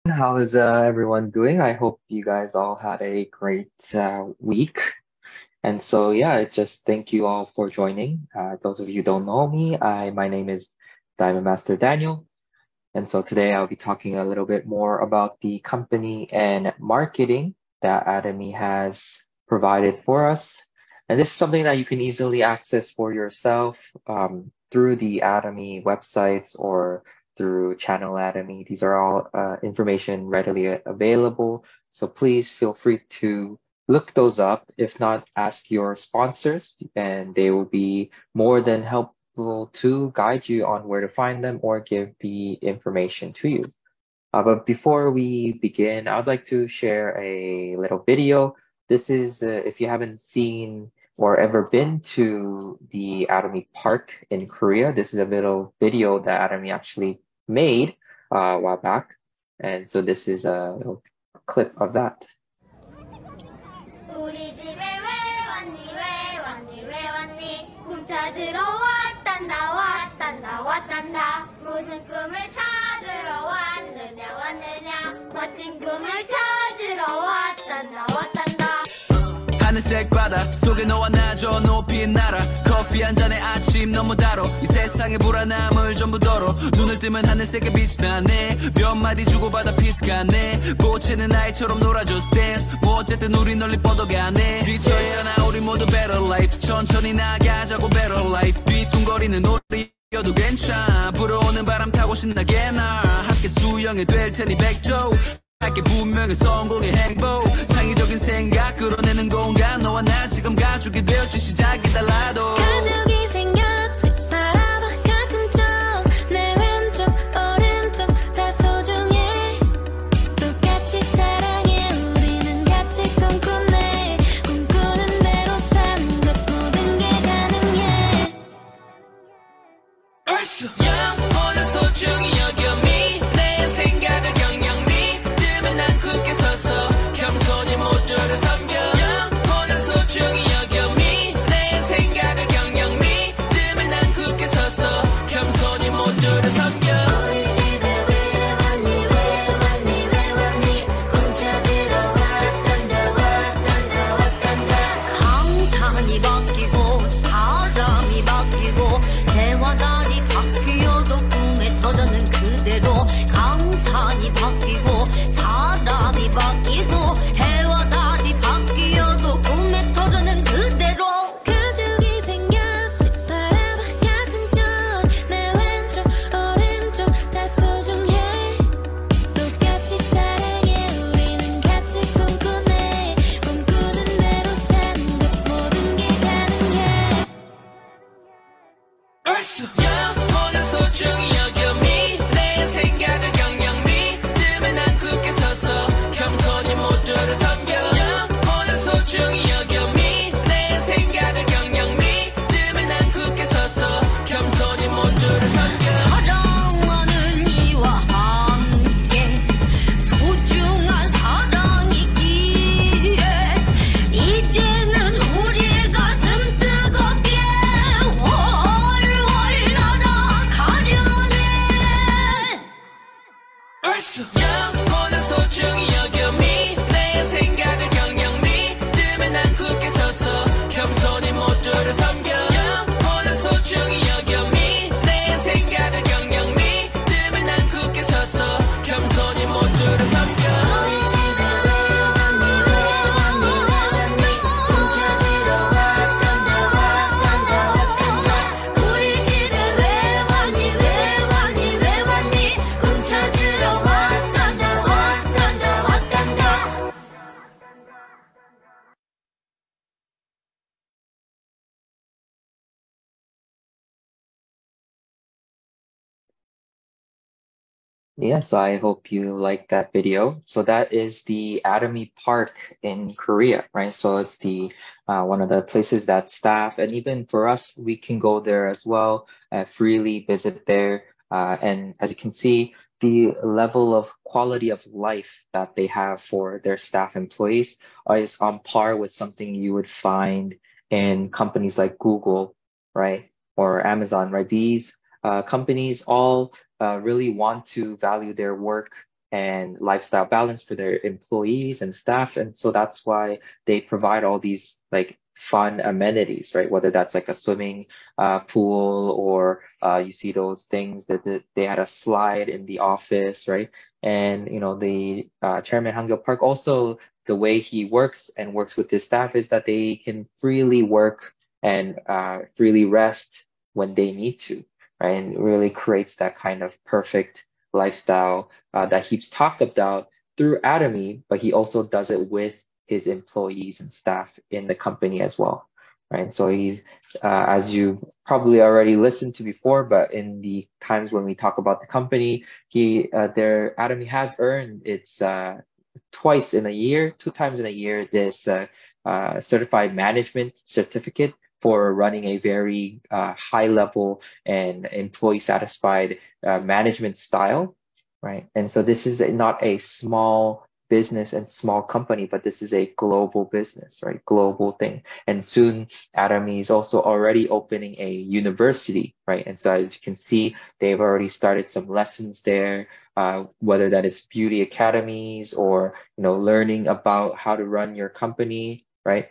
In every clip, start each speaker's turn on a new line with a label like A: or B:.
A: How is everyone doing? I hope you guys all had a great week. And so, yeah, just thank you all for joining. Those of you who don't know me, my name is Diamond Master Daniel. And so today I'll be talking a little bit more about the company and marketing that Atomy has provided for us. And this is something that you can easily access for yourself through the Atomy websites or through Channel Atomy. These are all information readily available. So please feel free to look those up. If not, ask your sponsors and they will be more than helpful to guide you on where to find them or give the information to you. But before we begin, I would like to share a little video. This is, if you haven't seen or ever been to the Atomy Park in Korea, this is a little video that Atomy actually made a while back. And so this is a little clip of that.
B: 우리 집에 왜 왔니 왜 왔니 꿈 찾으러 왔단다 무슨 꿈을 찾으러 왔느냐 멋진 꿈을 찾으러 왔단다
C: 하늘색 바다 속에 너와 나 저 높이 날아 커피 한 잔에 아침 너무 달어 이 세상의 불안함을 전부 덜어 눈을 뜨면 하늘색의 빛이 나네 몇 마디 주고받아 피식하네 보채는 아이처럼 놀아줘 스탠스 뭐 어쨌든 우리 널리 뻗어가네 지쳐있잖아 우리 모두 better life 천천히 나가자고 better life 뒤뚱거리는 노래여도 괜찮아 불어오는 바람 타고 신나게 날 함께 수영이 될 테니 백조 할게 분명히 성공의 행복 창의적인 생각 끌어내는 공간 너와 나 지금 가족이 되었지 시작이 달라도
B: 가족이 생겼지 바라봐 같은 쪽 내 왼쪽 오른쪽 다 소중해 똑같이 사랑해 우리는 같이 꿈꾸네 꿈꾸는 대로 사는 것 모든 게 가능해
C: 영원한 소중히 여겨 내 생각을 영영 믿으면 난 굳게 서서 겸손히 모두를 섬겨 영원한 소중히 여겨 내 생각을 영영 믿으면 난 굳게 서서 겸손히 모두를 섬겨
B: 우리 집에 왜 왔니 꿈 찾으러 왔단다 강산이 바뀌고 사람이 바뀌고 대화단이 바뀌어도 꿈에 터졌는 그대로 강산이 바뀌고 사람이 바뀌고 해와단이 바뀌어도 꿈에 터졌는 그대로 가족이 생겼지 바라봐 같은 쪽 내 왼쪽 오른쪽 다 소중해 똑같이 사랑해 우리는 같이 꿈꾸네 꿈꾸는 대로 사는 것 모든 게 가능해
C: 영원한 소중히 여겨 내 생각을 영영 믿으면 난 굳게 서서 겸손히 모두를 섬겨 영원한 소중히 여겨 내 생각을 영영 믿으면 난 굳게 서서 겸손히 모두를 섬겨
B: 사랑하는 이와 함께 소중한 사랑이기에 이제는 우리 가슴 뜨겁게 훨훨 날아가려네
C: 영원한 소중히 여겨 내 생각을 영영 믿으면 난 굳게 서서 겸손히 모두를 섬겨 영원한 소중히 여겨 내 생각을 영영 믿으면 난 굳게 서서 겸손히 모두를 섬겨
B: 꿈 찾으러 왔단다 우리 집에 왜 왔니 꿈 찾으러 왔단다
A: Yeah, so I hope you like that video. So that is the Atomy Park in Korea, right? So it's the one of the places that staff and even for us, we can go there as well, freely visit there. And as you can see, the level of quality of life that they have for their staff employees is on par with something you would find in companies like Google, right? Or Amazon, right? These companies all really want to value their work and lifestyle balance for their employees and staff. And so that's why they provide all these like fun amenities, right? Whether that's like a swimming pool, or you see those things that they had a slide in the office, right? And the chairman Hangil Park also, the way he works and works with his staff is that they can freely work and freely rest when they need to, right? And it really creates that kind of perfect lifestyle that he's talked about through Atomy, but he also does it with his employees and staff in the company as well, right? So he's, as you probably already listened to before, but in the times when we talk about the company, Atomy has earned its twice in a year, 2 times in a year, this certified management certificate for running a very high level and employee satisfied management style, right? And so this is not a small business and small company, but this is a global business, right? Global thing. And soon Atomy is also already opening a university, right? And so as you can see, they've already started some lessons there, whether that is beauty academies or, learning about how to run your company, right?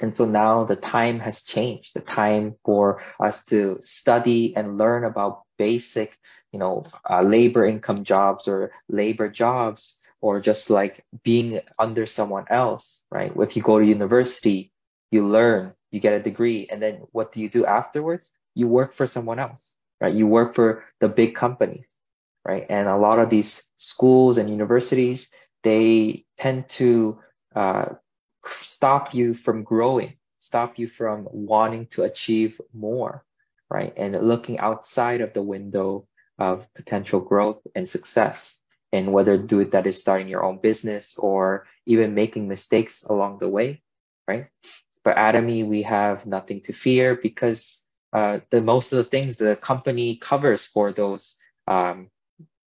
A: And so now the time has changed, the time for us to study and learn about basic, labor income jobs or labor jobs, or just like being under someone else, right? If you go to university, you learn, you get a degree, and then what do you do afterwards? You work for someone else, right? You work for the big companies, right? And a lot of these schools and universities, they tend to stop you from growing, stop you from wanting to achieve more, right? And looking outside of the window of potential growth and success, and whether that is starting your own business or even making mistakes along the way, right? But Atomy, we have nothing to fear because the most of the things the company covers for those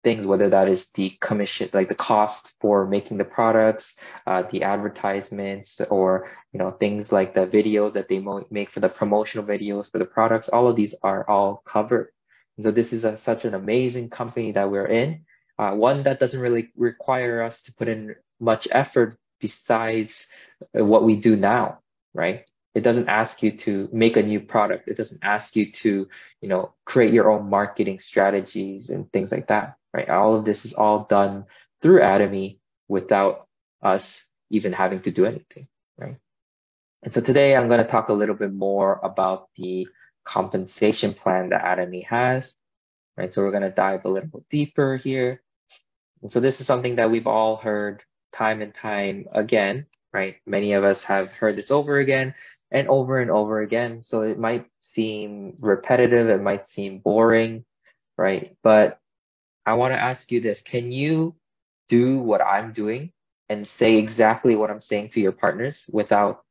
A: things, whether that is the commission, like the cost for making the products, the advertisements, or things like the videos that they make for the promotional videos for the products, all of these are all covered. And so this is such an amazing company that we're in, one that doesn't really require us to put in much effort besides what we do now, right? It doesn't ask you to make a new product. It doesn't ask you to, create your own marketing strategies and things like that, right? All of this is all done through Atomy without us even having to do anything, right? And so today I'm going to talk a little bit more about the compensation plan that Atomy has, right? So we're going to dive a little bit deeper here. And so this is something that we've all heard time and time again, right? Many of us have heard this over again and over again. So it might seem repetitive, it might seem boring, right? But I want to ask you this. Can you do what I'm doing and say exactly what I'm saying to your partners without,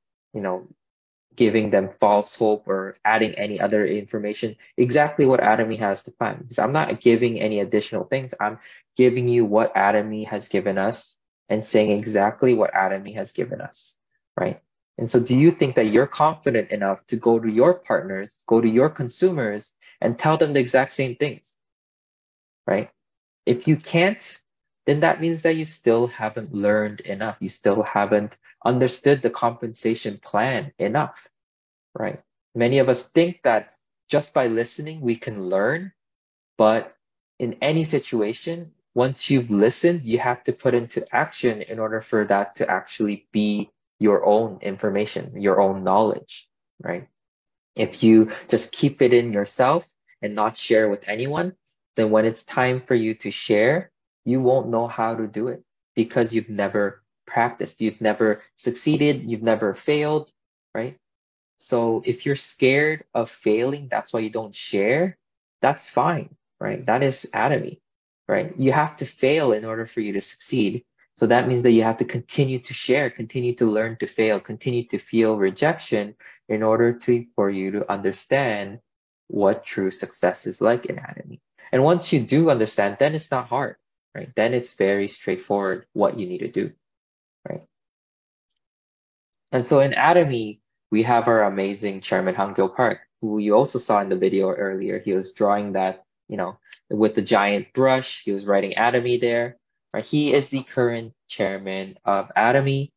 A: giving them false hope or adding any other information? Exactly what Atomy has to plan. Because I'm not giving any additional things. I'm giving you what Atomy has given us and saying exactly what Atomy has given us, right? And so do you think that you're confident enough to go to your partners, go to your consumers, and tell them the exact same things, right? If you can't, then that means that you still haven't learned enough. You still haven't understood the compensation plan enough, right? Many of us think that just by listening, we can learn, but in any situation, once you've listened, you have to put into action in order for that to actually be your own information, your own knowledge, right? If you just keep it in yourself and not share with anyone, then when it's time for you to share, you won't know how to do it because you've never practiced, you've never succeeded, you've never failed, right? So if you're scared of failing, that's why you don't share, that's fine, right? That is Atomy, right? You have to fail in order for you to succeed. So that means that you have to continue to share, continue to learn to fail, continue to feel rejection in order for you to understand what true success is like in Atomy. And once you do understand, then it's not hard, right? Then it's very straightforward what you need to do, right? And so in Atomy, we have our amazing chairman, Hangil Park, who you also saw in the video earlier. He was drawing that, with the giant brush. He was writing Atomy there. right? He is the current chairman of Atomy.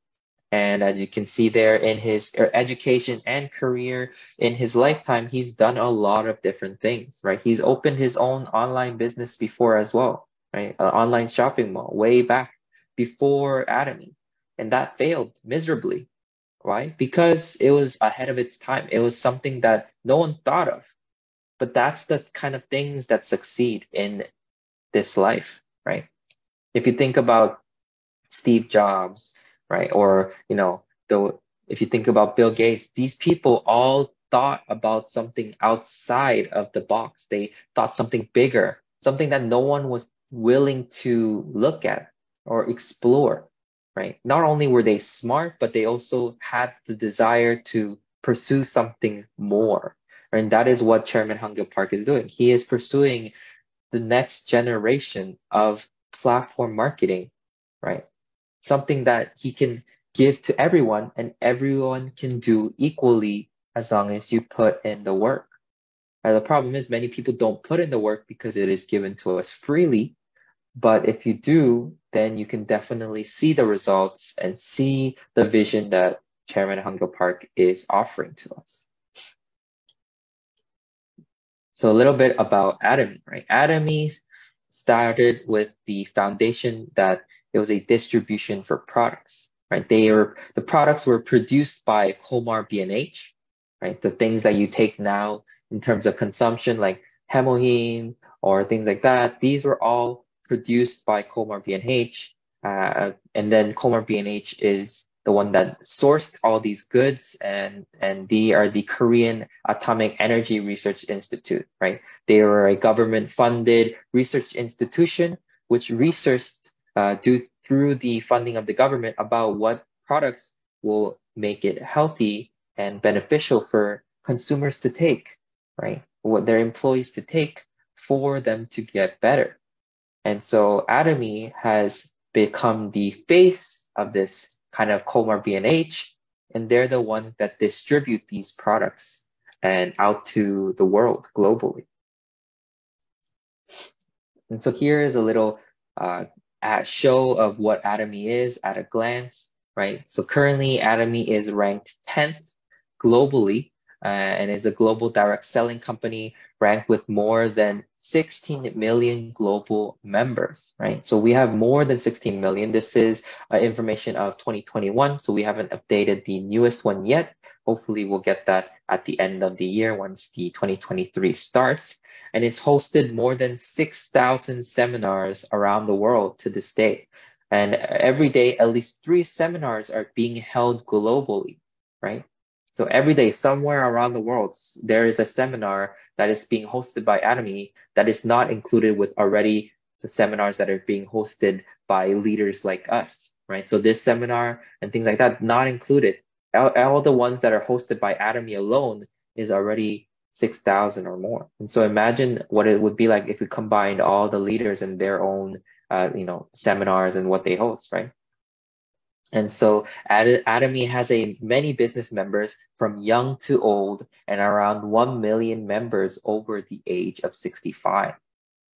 A: And as you can see there in his education and career in his lifetime, he's done a lot of different things, right? He's opened his own online business before as well, right? An online shopping mall way back before Atomy. And that failed miserably, right? Because it was ahead of its time. It was something that no one thought of. But that's the kind of things that succeed in this life, right? If you think about Steve Jobs, right? Or, if you think about Bill Gates, these people all thought about something outside of the box. They thought something bigger, something that no one was willing to look at or explore, right? Not only were they smart, but they also had the desire to pursue something more. And that is what Chairman Hangyo Park is doing. He is pursuing the next generation of platform marketing, right? Something that he can give to everyone and everyone can do equally as long as you put in the work. The problem is many people don't put in the work because it is given to us freely. But if you do, then you can definitely see the results and see the vision that Chairman Hangyo Park is offering to us. So a little bit about Atomy, right? Atomy started with the foundation that it was a distribution for products, right? The products were produced by Komar B&H, right? The things that you take now in terms of consumption, like Hemohim or things like that, these were all produced by Komar B&H. And then Komar B&H is the one that sourced all these goods, and they are the Korean Atomic Energy Research Institute, right? They were a government-funded research institution which researched through the funding of the government about what products will make it healthy and beneficial for consumers to take, right? What their employees to take for them to get better. And so Atomy has become the face of this kind of Komar B&H, and they're the ones that distribute these products and out to the world globally. And so here is a little show of what Atomy is at a glance, right? So currently Atomy is ranked 10th globally and is a global direct selling company ranked with more than 16 million global members, right? So we have more than 16 million. This is information of 2021, so we haven't updated the newest one yet. Hopefully we'll get that at the end of the year once the 2023 starts. And it's hosted more than 6,000 seminars around the world to this day. And every day, at least 3 seminars are being held globally, right? So every day, somewhere around the world, there is a seminar that is being hosted by Atomy that is not included with already the seminars that are being hosted by leaders like us, right? So this seminar and things like that, not included. All the ones that are hosted by Atomy alone is already 6,000 or more. And so imagine what it would be like if we combined all the leaders in their own, seminars and what they host, right? And so Atomy has many business members from young to old and around 1 million members over the age of 65,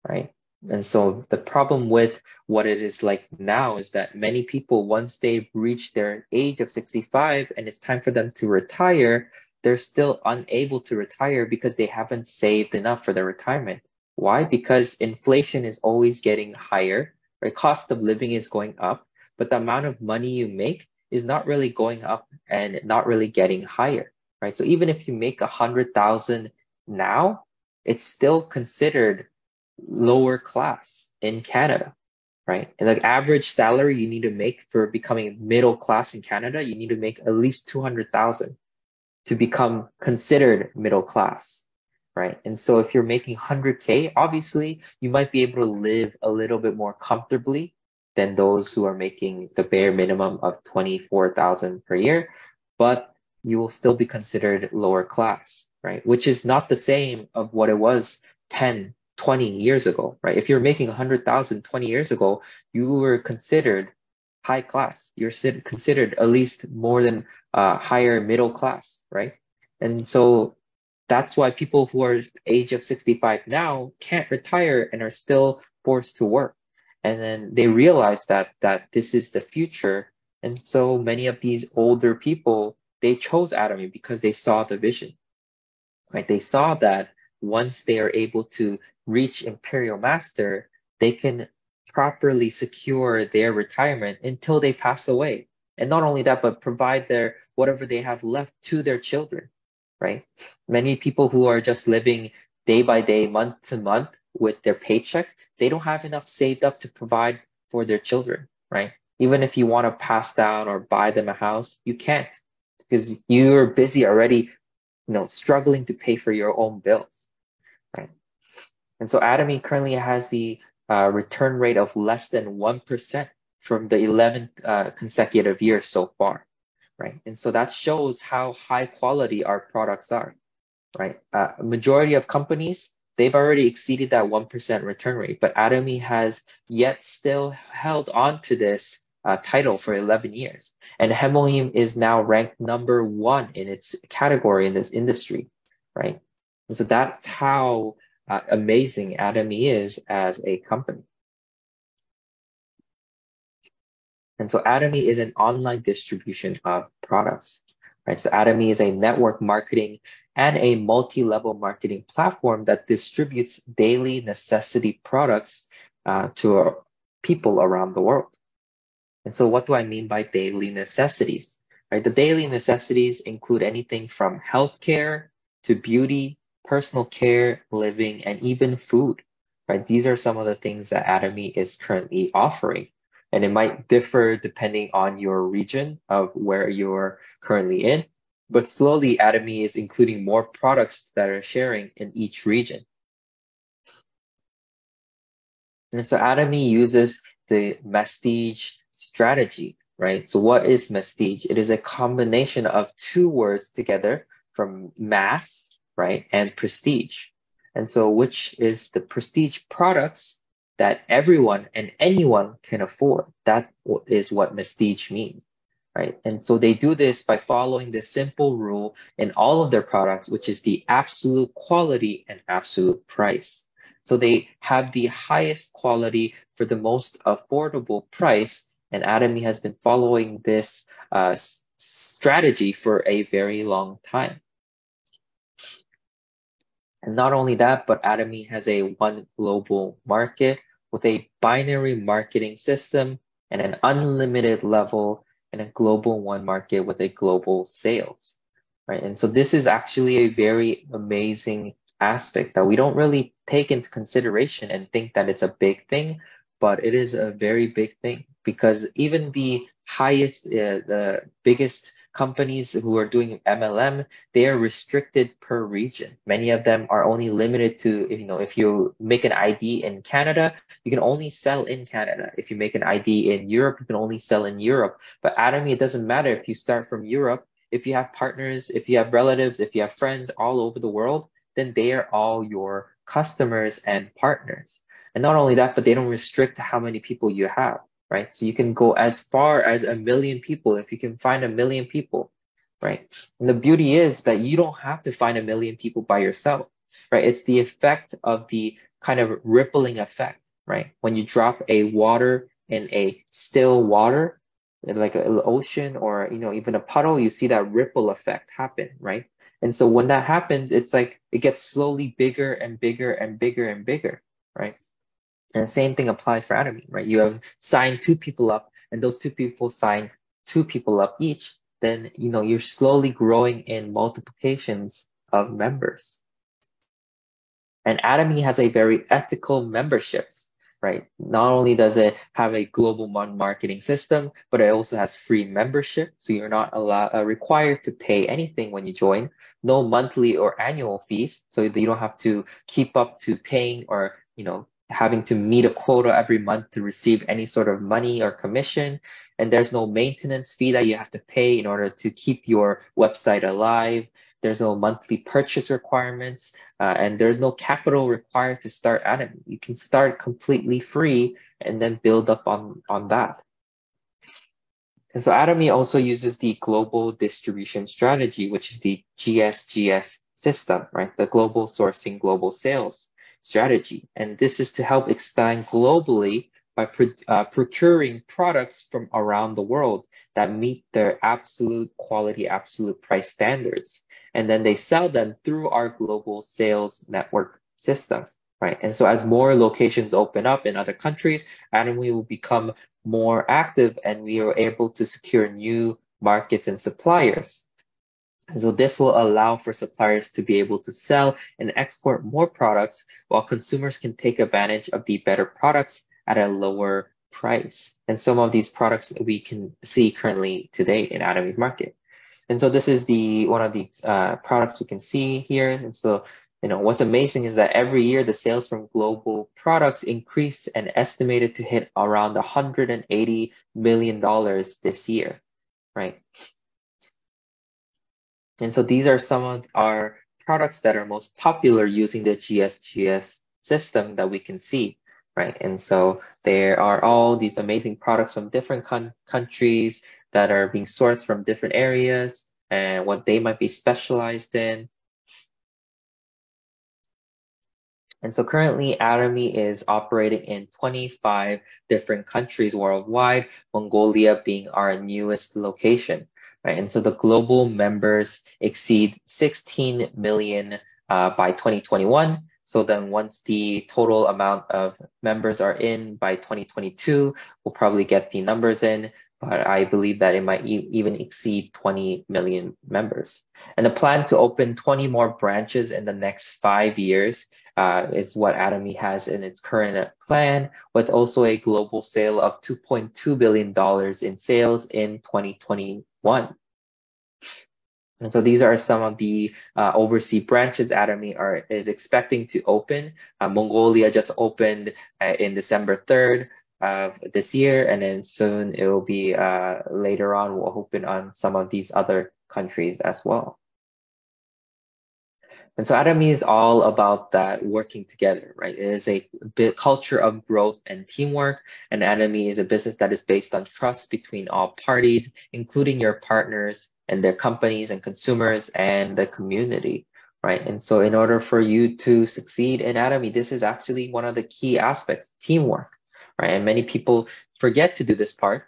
A: right? And so the problem with what it is like now is that many people, once they've reached their age of 65 and it's time for them to retire, they're still unable to retire because they haven't saved enough for their retirement. Why? Because inflation is always getting higher, right? Cost of living is going up, but the amount of money you make is not really going up and not really getting higher, right? So even if you make 100,000 now, it's still considered lower class in Canada, right? And like average salary you need to make for becoming middle class in Canada, you need to make at least 200,000 to become considered middle class, right? And so if you're making 100K, obviously you might be able to live a little bit more comfortably than those who are making the bare minimum of 24,000 per year, but you will still be considered lower class, right? Which is not the same of what it was 10, 20 years ago, right? If you're making 100,000 20 years ago, you were considered high class. You're considered at least more than higher middle class, right? And so that's why people who are age of 65 now can't retire and are still forced to work. And then they realized that this is the future. And so many of these older people, they chose Atomy because they saw the vision, right? They saw that once they are able to reach Imperial Master, they can properly secure their retirement until they pass away. And not only that, but provide their whatever they have left to their children, right? Many people who are just living day by day, month to month with their paycheck, they don't have enough saved up to provide for their children, right? Even if you want to pass down or buy them a house, you can't because you're busy already, struggling to pay for your own bills, right? And so Atomy currently has the return rate of less than 1% from the 11 consecutive years so far, right? And so that shows how high quality our products are, right? Majority of companies, they've already exceeded that 1% return rate, but Atomy has yet still held on to this title for 11 years. And Hemohim is now ranked number 1 in its category in this industry, right? And so that's how amazing Atomy is as a company. And so Atomy is an online distribution of products, right? So Atomy is a network marketing and a multi-level marketing platform that distributes daily necessity products to people around the world. And so what do I mean by daily necessities, right? The daily necessities include anything from healthcare to beauty, personal care, living, and even food, right? These are some of the things that Atomy is currently offering. And it might differ depending on your region of where you're currently in. But slowly, Atomy is including more products that are sharing in each region. And so Atomy uses the Mestige strategy, right? So what is Mestige? It is a combination of 2 words together from mass, right, and prestige. And so which is the prestige products that everyone and anyone can afford. That is what Mestige means, right? And so they do this by following this simple rule in all of their products, which is the absolute quality and absolute price. So they have the highest quality for the most affordable price, and Atomy has been following this strategy for a very long time. And not only that, but Atomy has a one global market with a binary marketing system and an unlimited level and a global one market with a global sales, right? And so this is actually a very amazing aspect that we don't really take into consideration and think that it's a big thing, but it is a very big thing because even the biggest companies who are doing MLM, they are restricted per region. Many of them are only limited to, if you make an ID in Canada, you can only sell in Canada. If you make an ID in Europe, you can only sell in Europe. But Atomy, it doesn't matter if you start from Europe. If you have partners, if you have relatives, if you have friends all over the world, then they are all your customers and partners. And not only that, but they don't restrict how many people you have, right? So you can go as far as 1 million people if you can find 1 million people, right? And the beauty is that you don't have to find 1 million people by yourself, right? It's the effect of the kind of rippling effect, right? When you drop a water in a still water, like an ocean or, even a puddle, you see that ripple effect happen, right? And so when that happens, it's like it gets slowly bigger and bigger and bigger and bigger, right? And the same thing applies for Atomy, right? You have signed 2 people up and those 2 people sign 2 people up each, then, you're slowly growing in multiplications of members. And Atomy has a very ethical memberships, right? Not only does it have a global marketing system, but it also has free membership. So you're not required to pay anything when you join, no monthly or annual fees. So you don't have to keep up to paying or, having to meet a quota every month to receive any sort of money or commission. And there's no maintenance fee that you have to pay in order to keep your website alive. There's no monthly purchase requirements, and there's no capital required to start Atomy. You can start completely free and then build up on that. And so Atomy also uses the global distribution strategy, which is the GSGS system, right? The global sourcing, global sales strategy. And this is to help expand globally by procuring products from around the world that meet their absolute quality, absolute price standards. And then they sell them through our global sales network system, right? And so as more locations open up in other countries, Atomy will become more active and we are able to secure new markets and suppliers. And so this will allow for suppliers to be able to sell and export more products while consumers can take advantage of the better products at a lower price. And some of these products we can see currently today in Atomy's market. And so this is one of the products we can see here. And so, what's amazing is that every year the sales from global products increase and estimated to hit around $180 million this year, right? And so these are some of our products that are most popular using the GSGS system that we can see, right? And so there are all these amazing products from different countries that are being sourced from different areas and what they might be specialized in. And so currently Atomy is operating in 25 different countries worldwide, Mongolia being our newest location. Right? And so the global members exceed 16 million by 2021. So then once the total amount of members are in by 2022, we'll probably get the numbers in, but I believe that it might even exceed 20 million members. And the plan to open 20 more branches in the next 5 years is what Atomy has in its current plan, with also a global sale of $2.2 billion in sales in 2021. And so these are some of the overseas branches Atomy is expecting to open. Mongolia just opened in December 3rd of this year, and then soon it will be later on we'll open on some of these other countries as well. And so Atomy is all about that working together, right? It is a culture of growth and teamwork, and Atomy is a business that is based on trust between all parties, including your partners and their companies and consumers and the community, right? And so in order for you to succeed in Atomy, this is actually one of the key aspects, teamwork, right? And many people forget to do this part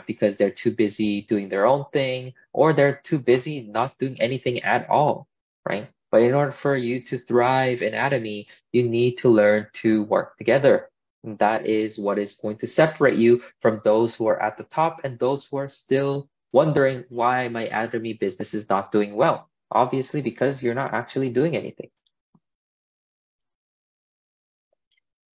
A: because they're too busy doing their own thing, or they're too busy not doing anything at all, right? But in order for you to thrive in Atomy, you need to learn to work together. And that is what is going to separate you from those who are at the top and those who are still wondering why my Atomy business is not doing well. Obviously, because you're not actually doing anything.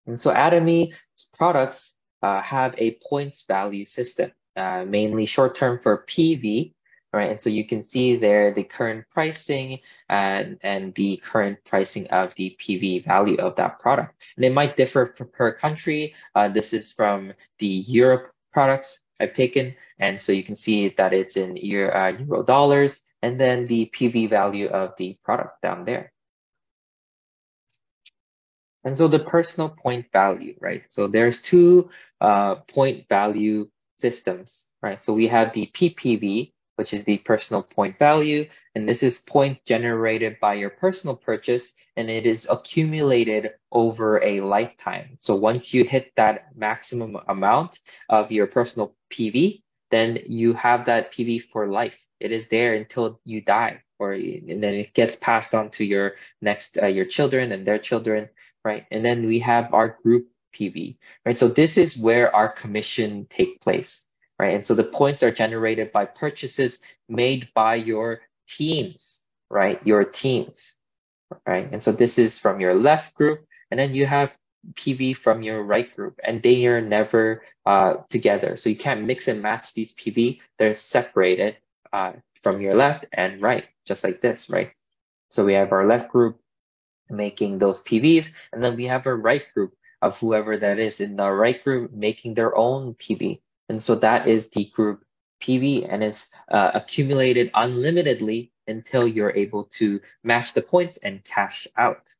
A: And so Atomy's products have a points value system, mainly short-term for PV, right? And so you can see there the current pricing and the current pricing of the PV value of that product. And it might differ per country. This is from the Europe products I've taken. And so you can see that it's in euro dollars, and then the PV value of the product down there. And so the personal point value, right? So there's two point value systems, right? So we have the PPV, which is the personal point value, and this is point generated by your personal purchase, and it is accumulated over a lifetime. So once you hit that maximum amount of your personal PV, then you have that PV for life. It is there until you die, and then it gets passed on to your next your children and their children, right? And then we have our group PV, right? So this is where our commission take place, right? And so the points are generated by purchases made by your teams, right? Your teams, right? And so this is from your left group, and then you have PV from your right group, and they are never together. So you can't mix and match these PV. They're separated from your left and right, just like this, right? So we have our left group making those PVs, and then we have a right group of whoever that is in the right group making their own PV. And so that is the group PV, and it's accumulated unlimitedly until you're able to match the points and cash out.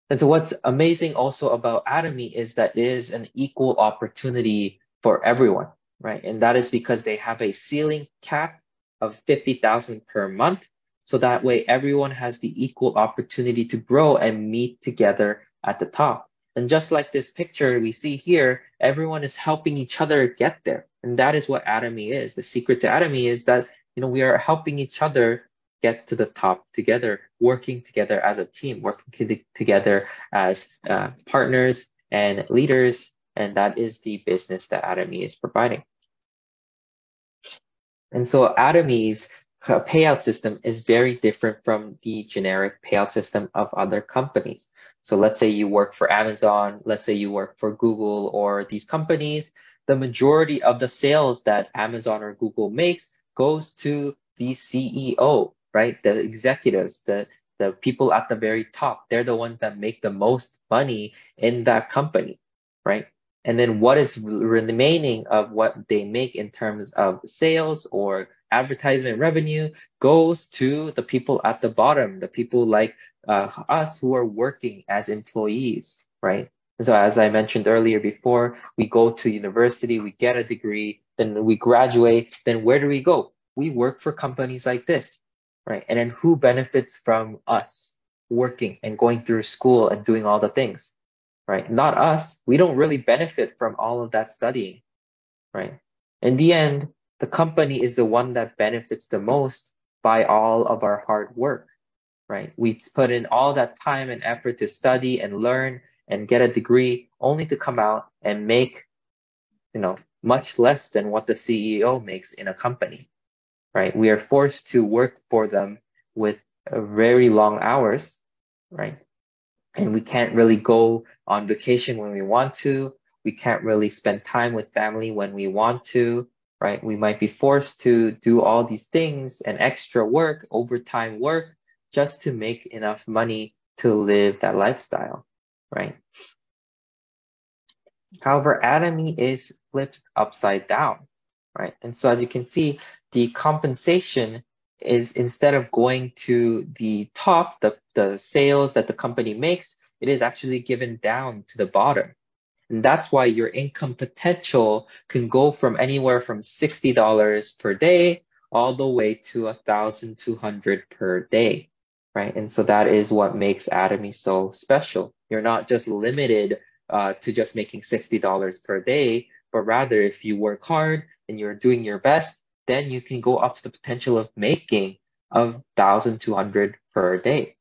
A: And so what's amazing also about Atomy is that it is an equal opportunity for everyone, right? And that is because they have a ceiling cap of 50,000 per month. So that way everyone has the equal opportunity to grow and meet together at the top. And just like this picture we see here, everyone is helping each other get there. And that is what Atomy is. The secret to Atomy is that, we are helping each other get to the top together, working together as a team, working together as partners and leaders. And that is the business that Atomy is providing. And so Atomy's payout system is very different from the generic payout system of other companies. So let's say you work for Amazon, let's say you work for Google or these companies, the majority of the sales that Amazon or Google makes goes to the CEO, right? The executives, the people at the very top. They're the ones that make the most money in that company, right? And then what is remaining of what they make in terms of sales or advertisement revenue goes to the people at the bottom, the people like us who are working as employees, right? And so as I mentioned earlier before, we go to university, we get a degree, then we graduate, then where do we go? We work for companies like this, right? And then who benefits from us working and going through school and doing all the things? Right? Not us. We don't really benefit from all of that studying, right? In the end, the company is the one that benefits the most by all of our hard work, right? We put in all that time and effort to study and learn and get a degree only to come out and make, much less than what the CEO makes in a company, right? We are forced to work for them with very long hours, right? And we can't really go on vacation when we want to. We can't really spend time with family when we want to, right? We might be forced to do all these things and extra work, overtime work, just to make enough money to live that lifestyle, right? However, Atomy is flipped upside down, right? And so as you can see, the compensation is instead of going to the top, the sales that the company makes, it is actually given down to the bottom. And that's why your income potential can go from anywhere from $60 per day all the way to $1,200 per day, right? And so that is what makes Atomy so special. You're not just limited to just making $60 per day, but rather if you work hard and you're doing your best, then you can go up to the potential of making of $1,200 per day.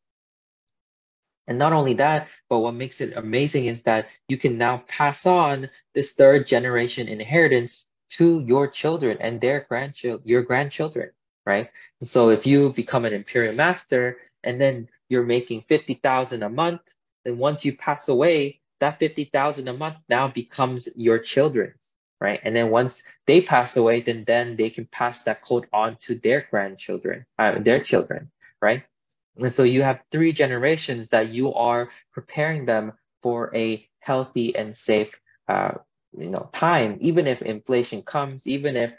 A: And not only that, but what makes it amazing is that you can now pass on this third generation inheritance to your children and your grandchildren, right? So if you become an Imperial Master and then you're making $50,000 a month, then once you pass away, that $50,000 a month now becomes your children's, right? And then once they pass away, then they can pass that code on to their grandchildren, their children, right? And so you have 3 generations that you are preparing them for a healthy and safe, time. Even if inflation comes, even if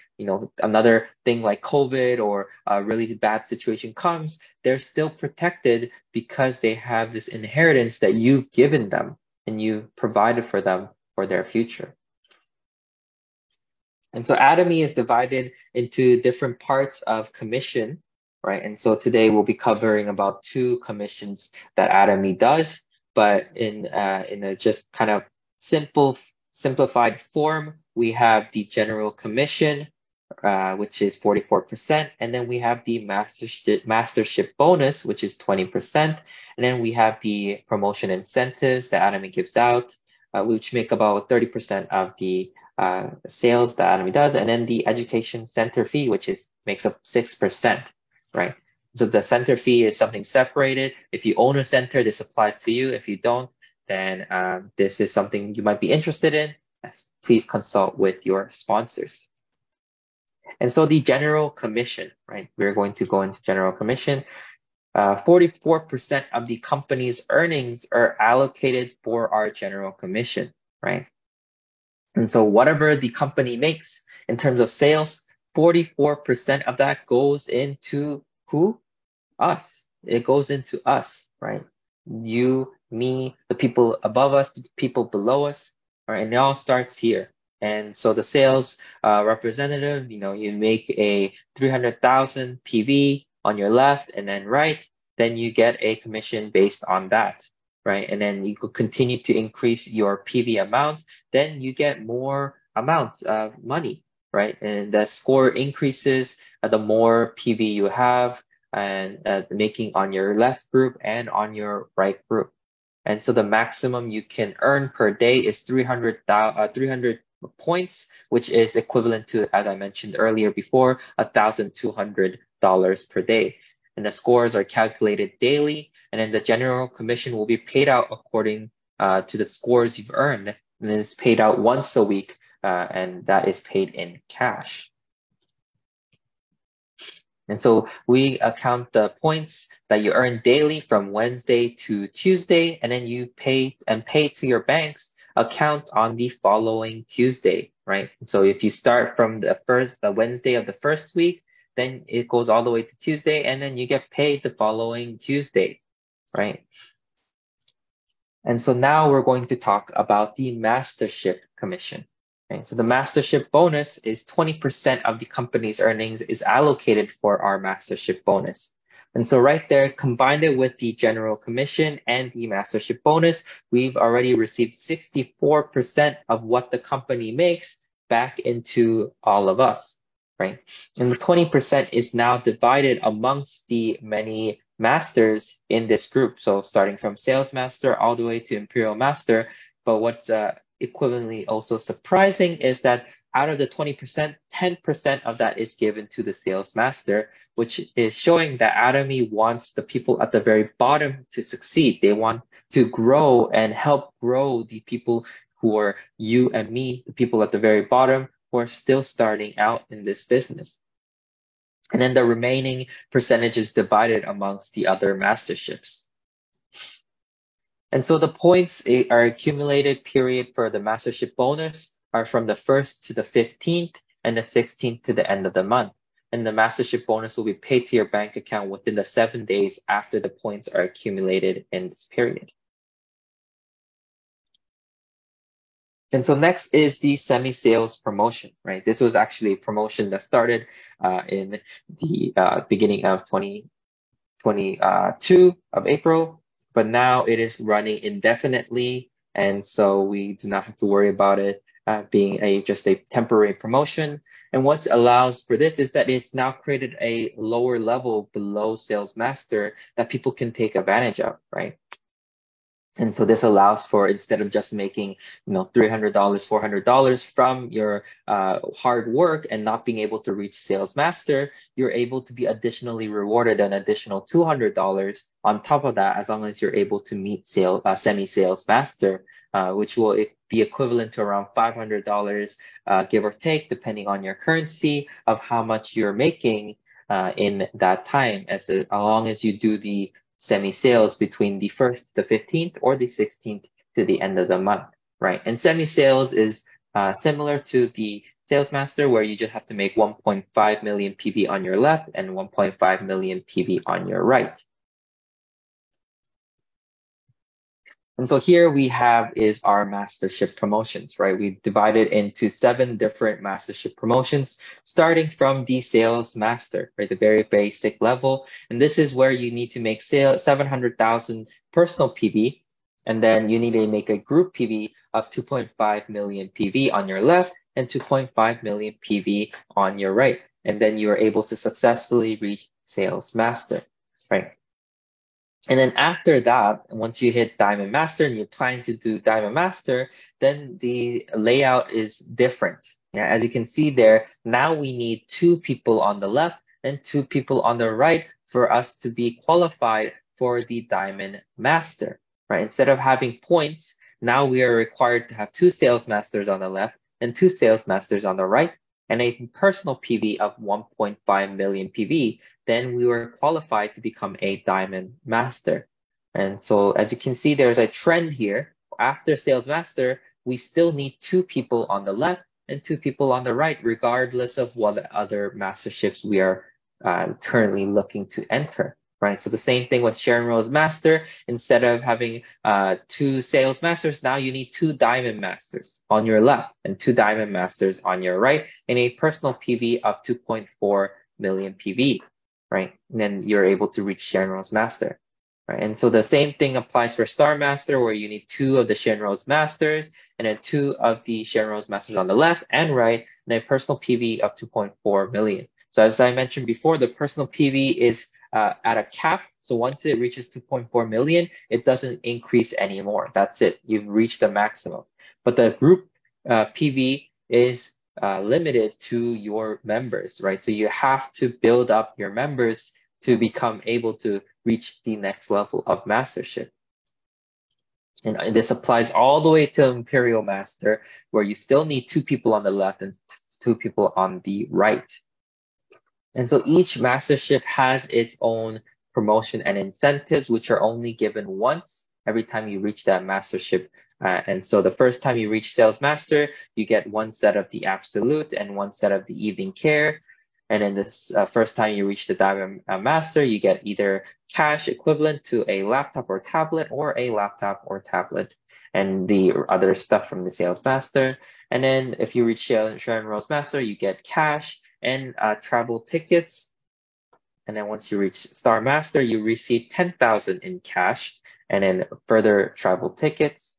A: another thing like COVID or a really bad situation comes, they're still protected because they have this inheritance that you've given them and you provided for them for their future. And so Atomy is divided into different parts of commission, right? And so today we'll be covering about 2 commissions that Atomy does, but in a just kind of simplified form, we have the general commission, which is 44%, and then we have the mastership bonus, which is 20%, and then we have the promotion incentives that Atomy gives out, which make about 30% of the sales that Atomy does, and then the education center fee, which makes up 6%, right? So the center fee is something separated. If you own a center, this applies to you. If you don't, then this is something you might be interested in. Please consult with your sponsors. And so the general commission, right? We're going to go into general commission. 44% of the company's earnings are allocated for our general commission, right? And so whatever the company makes in terms of sales, 44% of that goes into who? Us. It goes into us, right? You, me, the people above us, the people below us, right? And it all starts here. And so the sales representative, you make a 300,000 PV on your left and then right, then you get a commission based on that. right? And then you could continue to increase your PV amount, then you get more amounts of money, right? And the score increases the more PV you have, and making on your left group and on your right group. And so the maximum you can earn per day is 300 points, which is equivalent to, as I mentioned earlier before, $1,200 per day. And the scores are calculated daily, and then the general commission will be paid out according to the scores you've earned. And it's paid out once a week, and that is paid in cash. And so we account the points that you earn daily from Wednesday to Tuesday, and then you pay to your bank's account on the following Tuesday, right? So if you start from the Wednesday of the first week, then it goes all the way to Tuesday, and then you get paid the following Tuesday, right? And so now we're going to talk about the mastership commission. Okay, so the mastership bonus is 20% of the company's earnings is allocated for our mastership bonus. And so right there, combined it with the general commission and the mastership bonus, we've already received 64% of what the company makes back into all of us, right? And the 20% is now divided amongst the many masters in this group. So starting from sales master all the way to imperial master. But what's equivalently also surprising is that out of the 20%, 10% of that is given to the sales master, which is showing that Atomy wants the people at the very bottom to succeed. They want to grow and help grow the people who are you and me, the people at the very bottom who are still starting out in this business. And then the remaining percentage is divided amongst the other masterships. And so the points are accumulated period for the mastership bonus are from the 1st to the 15th and the 16th to the end of the month. And the mastership bonus will be paid to your bank account within the 7 days after the points are accumulated in this period. And so next is the semi-sales promotion, right? This was actually a promotion that started in the beginning of 2022 of April, but now it is running indefinitely. And so we do not have to worry about it being just a temporary promotion. And what allows for this is that it's now created a lower level below sales master that people can take advantage of, right? And so this allows for, instead of just making, $300, $400 from your hard work and not being able to reach sales master, you're able to be additionally rewarded an additional $200 on top of that, as long as you're able to meet semi-sales master, which will be equivalent to around $500, give or take, depending on your currency of how much you're making in that time, as long as you do the semi-sales between the 1st, the 15th, or the 16th to the end of the month, right? And semi-sales is similar to the sales master, where you just have to make 1.5 million PV on your left and 1.5 million PV on your right. And so here we have is our mastership promotions, right? We divided into 7 different mastership promotions, starting from the sales master, right? The very basic level. And this is where you need to make 700,000 personal PV. And then you need to make a group PV of 2.5 million PV on your left and 2.5 million PV on your right. And then you are able to successfully reach sales master, right? And then after that, once you hit Diamond Master and you're planning to do Diamond Master, then the layout is different. Yeah, as you can see there, now we need 2 people on the left and 2 people on the right for us to be qualified for the Diamond Master, right? Instead of having points, now we are required to have 2 sales masters on the left and 2 sales masters on the right, and a personal PV of 1.5 million PV, then we were qualified to become a Diamond Master. And so as you can see, there's a trend here. After Sales Master, we still need 2 people on the left and 2 people on the right, regardless of what other masterships we are currently looking to enter, right? So the same thing with Sharon Rose Master. Instead of having 2 Sales Masters, now you need 2 Diamond Masters on your left and 2 Diamond Masters on your right, and a personal PV of 2.4 million PV, right? And then you're able to reach Sharon Rose Master, right? And so the same thing applies for Star Master, where you need 2 of the Shenrose Masters, and then 2 of the Shenrose Masters on the left and right, and a personal PV of 2.4 million. So as I mentioned before, the personal PV is at a cap. So once it reaches 2.4 million, it doesn't increase anymore. That's it. You've reached the maximum. But the group PV is limited to your members, right? So you have to build up your members to become able to reach the next level of mastership. And this applies all the way to Imperial Master, where you still need 2 people on the left and 2 people on the right. And so each mastership has its own promotion and incentives, which are only given once every time you reach that mastership. And so the first time you reach Sales Master, you get 1 set of the Absolute and 1 set of the Evening Care. And then this first time you reach the Diamond Master, you get either cash equivalent to a laptop or tablet, or a laptop or tablet, and the other stuff from the Sales Master. And then if you reach Shenrose Master, you get cash and travel tickets. And then once you reach Star Master, you receive 10,000 in cash, and then further travel tickets.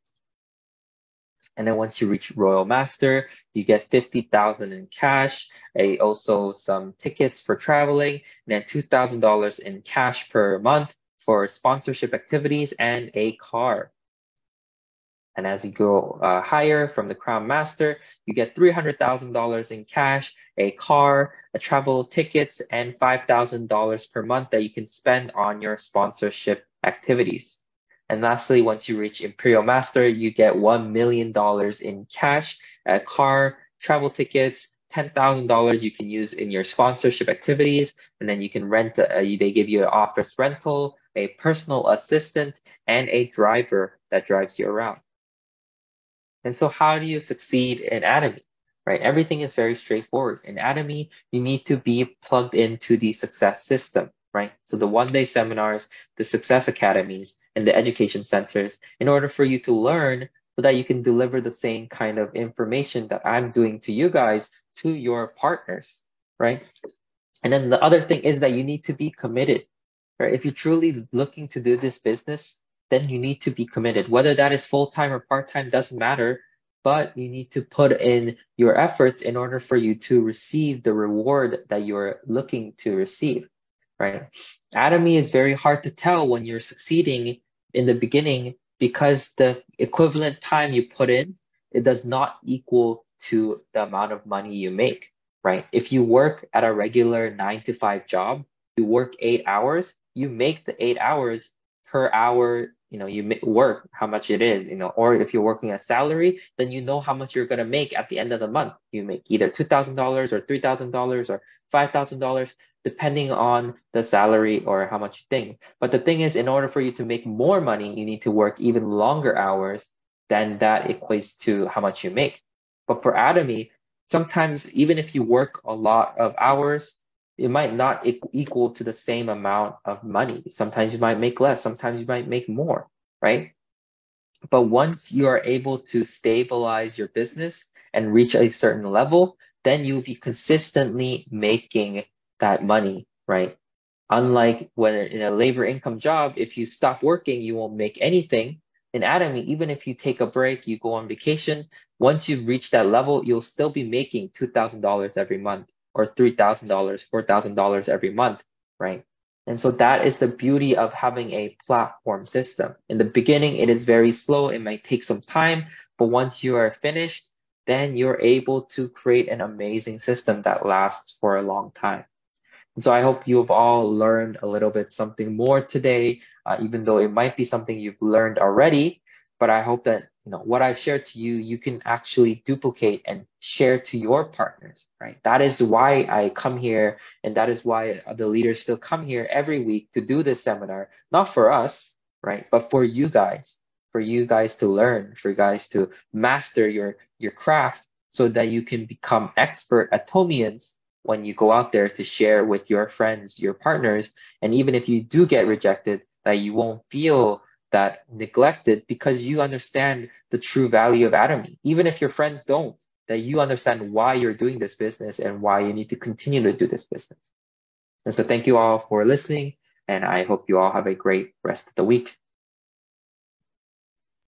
A: And then once you reach Royal Master, you get 50,000 in cash, also some tickets for traveling, and then $2,000 in cash per month for sponsorship activities and a car. And as you go higher from the Crown Master, you get $300,000 in cash, a car, a travel tickets, and $5,000 per month that you can spend on your sponsorship activities. And lastly, once you reach Imperial Master, you get $1 million in cash, a car, travel tickets, $10,000 you can use in your sponsorship activities, and then you can rent, they give you an office rental, a personal assistant, and a driver that drives you around. And so how do you succeed in Atomy, right? Everything is very straightforward. In Atomy, you need to be plugged into the success system, right? So the one-day seminars, the success academies, and the education centers, in order for you to learn so that you can deliver the same kind of information that I'm doing to you guys to your partners, right? And then the other thing is that you need to be committed, right? If you're truly looking to do this business, then you need to be committed. Whether that is full-time or part-time doesn't matter, but you need to put in your efforts in order for you to receive the reward that you're looking to receive, right? Atomy is very hard to tell when you're succeeding in the beginning, because the equivalent time you put in, it does not equal to the amount of money you make, right? If you work at a regular 9-to-5 job, you work 8 hours, you make the 8 hours per hour, you work how much it is, or if you're working a salary, then you know how much you're going to make at the end of the month. You make either $2,000 or $3,000 or $5,000, depending on the salary or how much you think. But the thing is, in order for you to make more money, you need to work even longer hours than that equates to how much you make. But for Atomy, sometimes even if you work a lot of hours, it might not equal to the same amount of money. Sometimes you might make less, sometimes you might make more, right? But once you are able to stabilize your business and reach a certain level, then you'll be consistently making that money, right? Unlike when in a labor income job, if you stop working, you won't make anything. In Atomy, even if you take a break, you go on vacation, once you reach that level, you'll still be making $2,000 every month, or $3,000, $4,000 every month, right? And so that is the beauty of having a platform system. In the beginning, it is very slow. It might take some time, but once you are finished, then you're able to create an amazing system that lasts for a long time. And so I hope you've all learned a little bit something more today, even though it might be something you've learned already, but I hope that what I've shared to you, you can actually duplicate and share to your partners, right? That is why I come here, and that is why the leaders still come here every week to do this seminar, not for us, right? But for you guys to learn, for you guys to master your craft so that you can become expert Atomians when you go out there to share with your friends, your partners. And even if you do get rejected, that you won't feel that neglected, because you understand the true value of Atomy. Even if your friends don't, that you understand why you're doing this business and why you need to continue to do this business. And so thank you all for listening. and I hope you all have a great rest of the week.